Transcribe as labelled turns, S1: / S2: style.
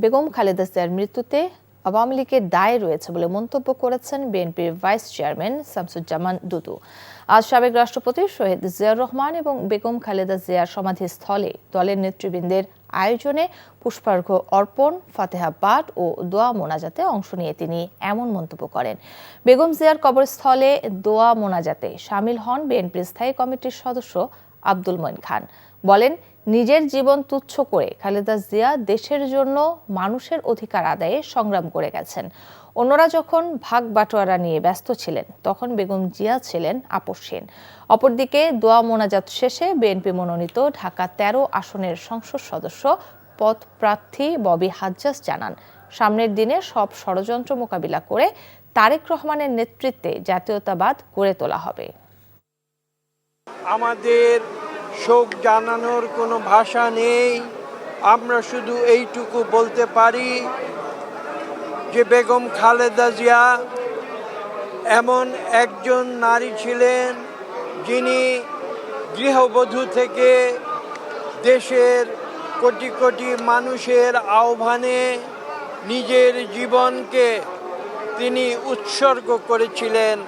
S1: বেগম খালেদা জিয়ার মৃত্যুতে আওয়ামী লীগের দায় রয়েছে বলে মন্তব্য করেছেন বিএনপির ভাইস চেয়ারম্যান শামসুজ্জামান দুদু। আজ সাবেক রাষ্ট্রপতি শহীদ জিয়াউর রহমান এবং বেগম খালেদা জিয়ার সমাধিস্থলে দলের নেতৃবৃন্দের আয়োজনে পুষ্পার্ঘ্য অর্পণ, ফাতেহা পাঠ ও দোয়া মোনাজাতে অংশ নিয়ে তিনি এমন মন্তব্য করেন। বেগম জিয়ার কবরস্থলে দোয়া মোনাজাতে শামিল হন বিএনপির স্থায়ী কমিটির সদস্য আব্দুল মঈন খান। বলেন, নিজের জীবন তুচ্ছ করে খালেদা জিয়া দেশের জন্য মানুষের অধিকার আদায়ে সংগ্রাম করে গেছেন। অন্যরা যখন ভাগ বাটোয়ারা নিয়ে ব্যস্ত ছিলেন, তখন বেগম জিয়া ছিলেন আপোষহীন। অপরদিকে দোয়া মোনাজাত শেষে বিএনপি মনোনীত ঢাকা ১৩ আসনের সংসদ সদস্য পদপ্রার্থী ববি হাজ্জাজ জানান, সামনের দিনে সব ষড়যন্ত্র মোকাবিলা করে তারেক রহমানের নেতৃত্বে জাতীয়তাবাদ গড়ে তোলা হবে।
S2: আমাদের শোক জানানোর কোনো ভাষা নেই। আমরা শুধু এইটুকু বলতে পারি যে বেগম খালেদা জিয়া এমন একজন নারী ছিলেন যিনি গৃহবধূ থেকে দেশের কোটি কোটি মানুষের আহ্বানে নিজের জীবনকে তিনি উৎসর্গ করেছিলেন।